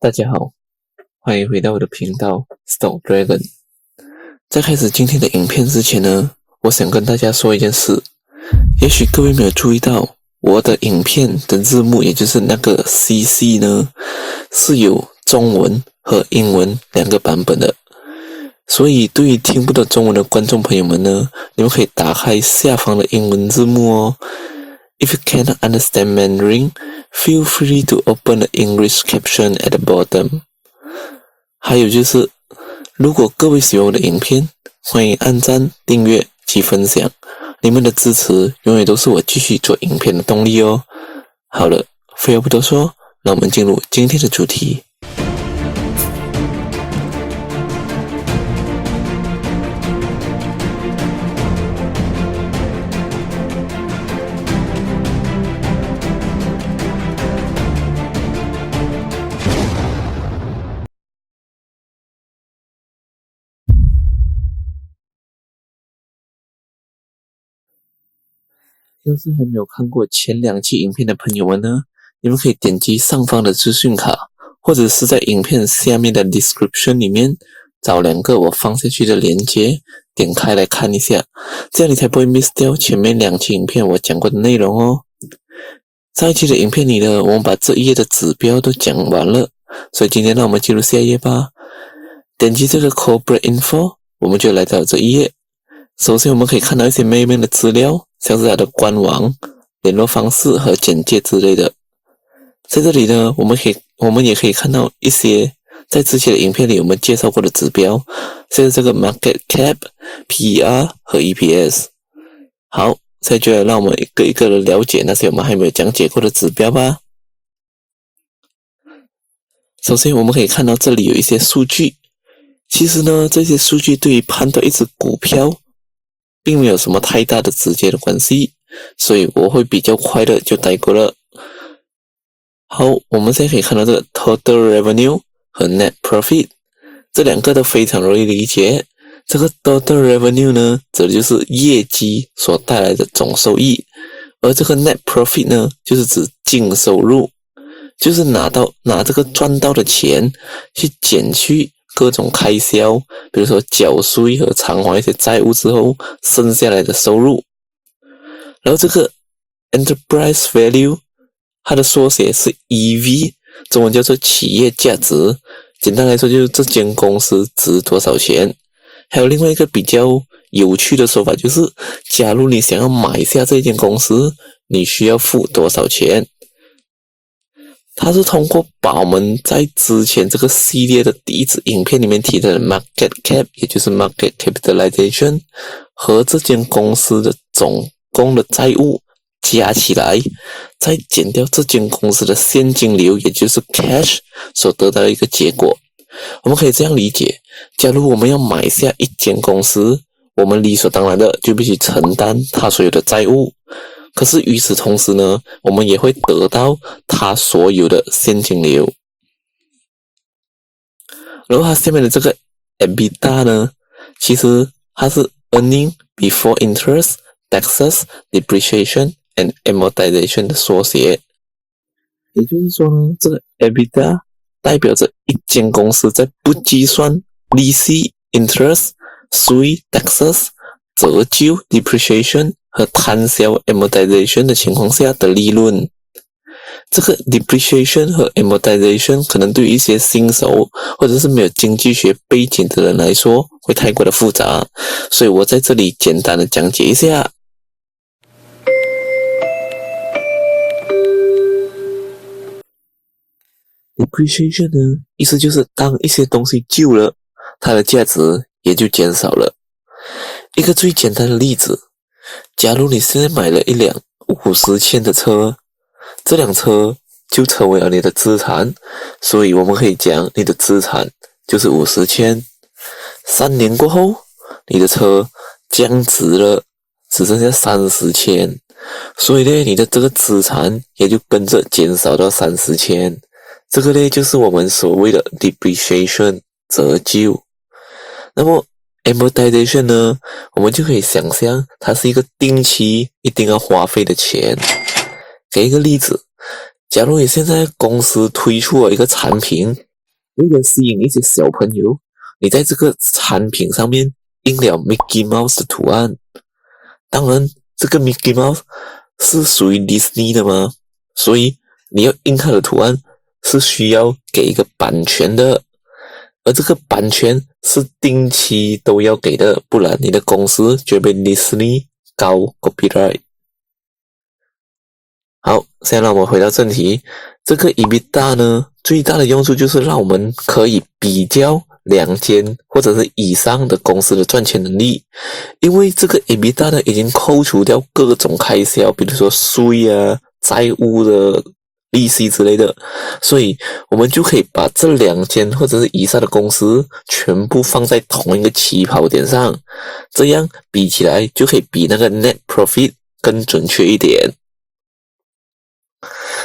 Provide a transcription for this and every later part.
大家好，欢迎回到我的频道 Stock Dragon。在开始今天的影片之前呢，我想跟大家说一件事。也许各位没有注意到，我的影片的字幕，也就是那个 CC 呢，是有中文和英文两个版本的。所以对于听不懂中文的观众朋友们呢，你们可以打开下方的英文字幕哦。If you cannot understand Mandarin, feel free to open the English caption at the bottom. 还有就是，如果各位喜欢我的影片，欢迎按赞、订阅及分享。你们的支持永远都是我继续做影片的动力哦。好了，废话不多说，让我们进入今天的主题。要是还没有看过前2期影片的朋友们呢，你们可以点击上方的资讯卡，或者是在影片下面的 description 里面找2个我放下去的连接，点开来看一下，这样你才不会 miss 掉前面2期影片我讲过的内容哦。上一期的影片里呢，我们把这一页的指标都讲完了，所以今天让我们进入下一页吧。点击这个 corporate info， 我们就来到这一页。首先我们可以看到一些妹妹的资料，像是它的官网、联络方式和简介之类的。在这里呢，我们也可以看到一些在之前的影片里我们介绍过的指标，像是这个 market cap、PER 和 EPS。好，现在就来让我们一个一个的了解那些我们还没有讲解过的指标吧。首先我们可以看到这里有一些数据，其实呢，这些数据对于判断一只股票并没有什么太大的直接的关系，所以我会比较快的就带过了。好，我们现在可以看到这个 total revenue 和 net profit 这2个都非常容易理解。这个 total revenue 呢，指的就是业绩所带来的总收益，而这个 net profit 呢，就是指净收入，就是拿这个赚到的钱去减去各种开销，比如说缴税和偿还一些债务之后剩下来的收入。然后这个 enterprise value 它的缩写是 EV， 中文叫做企业价值，简单来说就是这间公司值多少钱。还有另外一个比较有趣的说法，就是假如你想要买下这间公司，你需要付多少钱。它是通过把我们在之前这个系列的第一支影片里面提到的 market cap， 也就是 market capitalization 和这间公司的总共的债务加起来，再减掉这间公司的现金流，也就是 cash 所得到的一个结果。我们可以这样理解，假如我们要买下一间公司，我们理所当然的就必须承担它所有的债务，可是与此同时呢，我们也会得到它所有的现金流。然后它下面的这个 EBITDA 呢，其实它是 earning before interest, taxes, depreciation and amortization 的缩写。也就是说呢，这个 EBITDA 代表着一间公司在不计算利息、interest、税、taxes、折旧、depreciation 和摊销 amortization 的情况下的利润。这个 depreciation 和 amortization 可能对于一些新手或者是没有经济学背景的人来说会太过的复杂，所以我在这里简单的讲解一下。depreciation 呢，意思就是当一些东西旧了，它的价值也就减少了。一个最简单的例子，假如你现在买了一辆50千的车，这辆车就成为了你的资产，所以我们可以讲你的资产就是50千。3年过后，你的车降值了，只剩下30千，所以呢，你的这个资产也就跟着减少到30千。这个呢，就是我们所谓的 depreciation 折旧。那么 amortization 呢，我们就可以想象它是一个定期一定要花费的钱。给一个例子，假如你现在公司推出了一个产品，为了吸引一些小朋友，你在这个产品上面印了 Mickey Mouse 的图案。当然，这个 Mickey Mouse 是属于 Disney 的嘛，所以你要印它的图案是需要给一个版权的，而这个版权是定期都要给的，不然你的公司就会被 Disney 告 copyright。好，现在让我们回到正题，这个 EBITDA 呢，最大的用处就是让我们可以比较两间或者是以上的公司的赚钱能力，因为这个 EBITDA 呢已经扣除掉各种开销，比如说税啊、债务的利息之类的，所以我们就可以把这两间或者是以上的公司全部放在同一个起跑点上，这样比起来就可以比那个 net profit 更准确一点。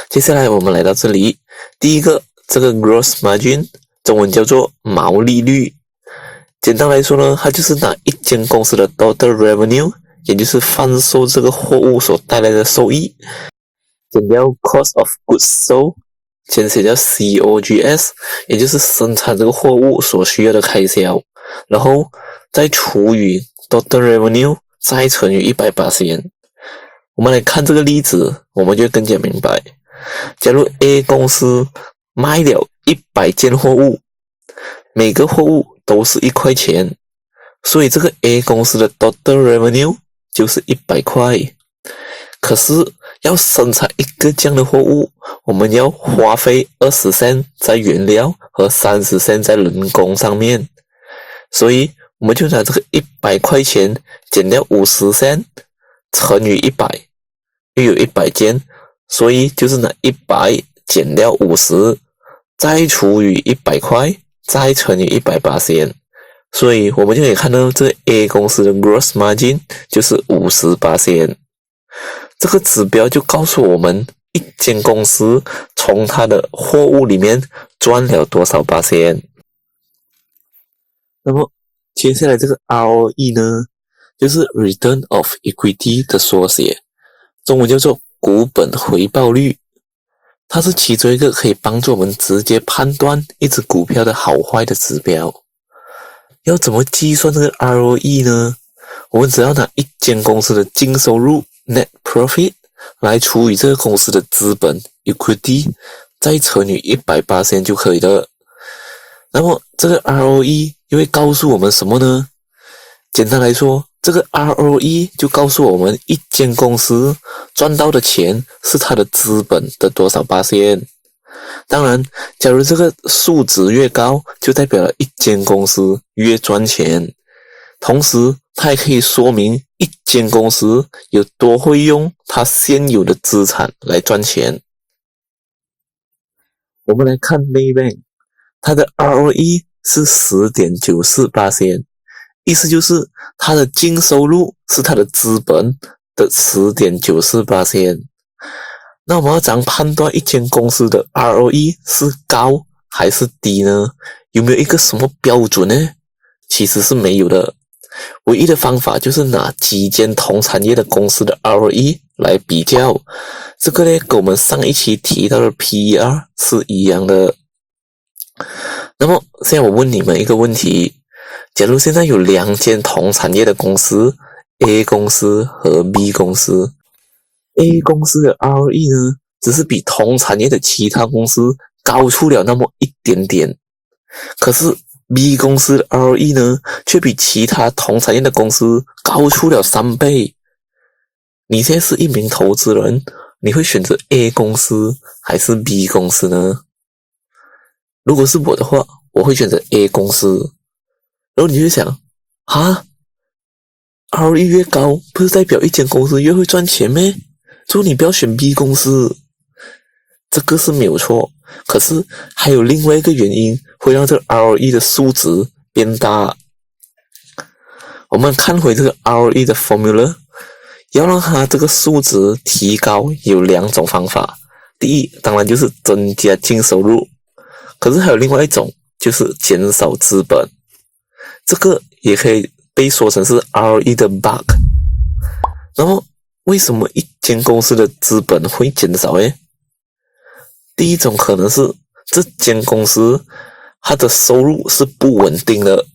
接下来我们来到这里，第一个这个 gross margin 中文叫做毛利率，简单来说呢，它就是拿一间公司的 total revenue， 也就是贩售这个货物所带来的收益，减掉 cost of goods sold， 简写叫 COGS， 也就是生产这个货物所需要的开销，然后再除以 total revenue， 再乘以100%。我们来看这个例子，我们就更加明白。假如 A 公司卖了100件货物，每个货物都是1块钱，所以这个 A 公司的 total revenue 就是100块。可是要生产一个这样的货物，我们要花费20 cent 在原料和30 cent 在人工上面，所以我们就拿这个100块钱减掉50 cent 乘以100，又有100件，所以就是拿100减掉50，再除以100块，再乘以100%，所以我们就可以看到这个 A 公司的 gross margin 就是 50%。这个指标就告诉我们一间公司从它的货物里面赚了多少%。那么接下来这个 ROE 呢，就是 Return of Equity 的缩写，中文叫做股本回报率。它是其中一个可以帮助我们直接判断一只股票的好坏的指标。要怎么计算这个 ROE 呢？我们只要拿一间公司的净收入 Net Profit 来除以这个公司的资本 Equity， 再乘以100% 就可以了。那么这个 ROE 又会告诉我们什么呢？简单来说，这个 ROE 就告诉我们一间公司赚到的钱是它的资本的多少%。当然，假如这个数值越高，就代表了一间公司越赚钱。同时，它也可以说明一间公司有多会用它现有的资产来赚钱。我们来看 Maybank， 它的 ROE 是 10.94%， 意思就是它的净收入是它的资本的 10.94%。那我们要怎样判断一间公司的 ROE 是高还是低呢？有没有一个什么标准呢？其实是没有的，唯一的方法就是拿几间同产业的公司的 ROE 来比较，这个呢跟我们上一期提到的 PER 是一样的。那么现在我问你们一个问题，假如现在有2间同产业的公司 A 公司和 B 公司， A 公司的 ROE 呢只是比同产业的其他公司高出了那么一点点，可是 B 公司的 ROE 呢却比其他同产业的公司高出了3倍。你现在是一名投资人，你会选择 A 公司还是 B 公司呢？如果是我的话，我会选择 A 公司。然后你就想ROE 越高不是代表一间公司越会赚钱咩？所以你不要选 B 公司，这个是没有错。可是还有另外一个原因会让这个 ROE 的数值变大。我们看回这个 ROE 的 formula， 要让它这个数值提高有2种方法。第一，当然就是增加净收入，可是还有另外一种就是减少资本，这个也可以被说成是 ROE 的 bug。 那么为什么一间公司的资本会减少呢？第一种可能是这间公司它的收入是不稳定的。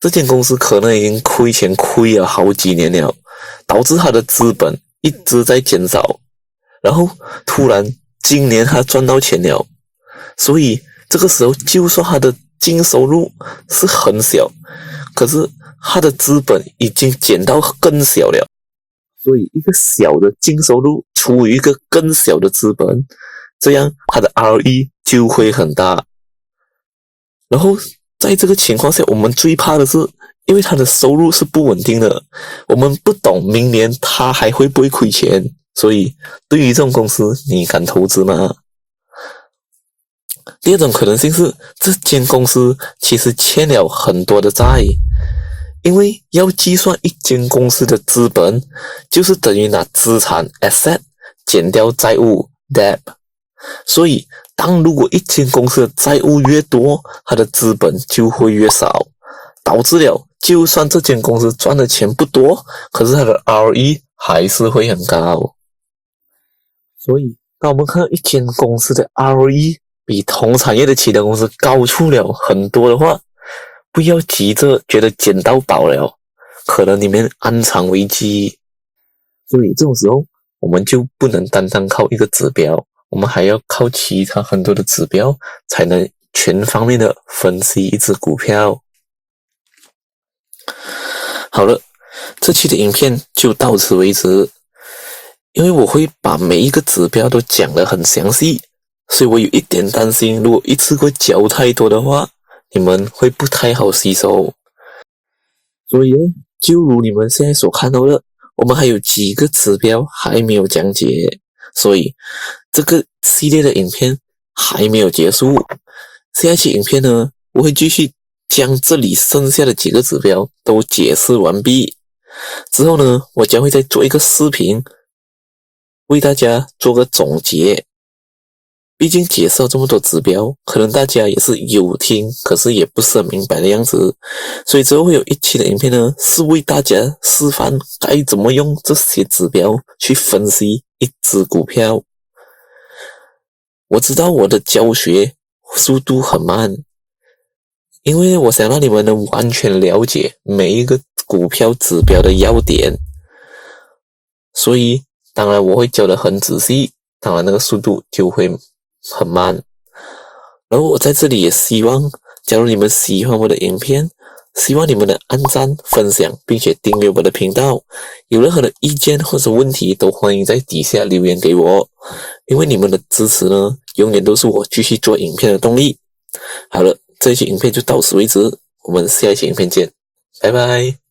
这间公司可能已经亏钱亏了好几年了，导致它的资本一直在减少，然后突然今年它赚到钱了，所以这个时候就算它的净收入是很小，可是它的资本已经减到更小了，所以一个小的净收入除以一个更小的资本，这样它的 ROE 就会很大。然后在这个情况下，我们最怕的是，因为它的收入是不稳定的，我们不懂明年它还会不会亏钱，所以对于这种公司，你敢投资吗？第二种可能性是，这间公司其实欠了很多的债，因为要计算一间公司的资本，就是等于拿资产 asset 减掉债务 debt， 所以如果一间公司的债务越多，它的资本就会越少，导致了就算这间公司赚的钱不多，可是它的 ROE 还是会很高。所以当我们看到一间公司的 ROE 比同产业的其他公司高出了很多的话，不要急着觉得捡到宝了，可能里面暗藏危机。所以这种时候我们就不能单单靠一个指标，我们还要靠其他很多的指标，才能全方面的分析一只股票。好了，这期的影片就到此为止。因为我会把每一个指标都讲得很详细，所以我有一点担心，如果一次过教太多的话，你们会不太好吸收。所以呢，就如你们现在所看到的，我们还有几个指标还没有讲解，所以这个系列的影片还没有结束。下一期影片呢，我会继续将这里剩下的几个指标都解释完毕。之后呢，我将会再做一个视频，为大家做个总结。毕竟解释了这么多指标，可能大家也是有听，可是也不是很明白的样子，所以之后会有一期的影片呢，是为大家示范该怎么用这些指标去分析一只股票。我知道我的教学速度很慢，因为我想让你们能完全了解每一个股票指标的要点，所以当然我会教得很仔细，当然那个速度就会很慢。然后我在这里也希望，假如你们喜欢我的影片，希望你们能按赞、分享，并且订阅我的频道。有任何的意见或者问题，都欢迎在底下留言给我，因为你们的支持呢，永远都是我继续做影片的动力。好了，这一期影片就到此为止，我们下一期影片见，拜拜。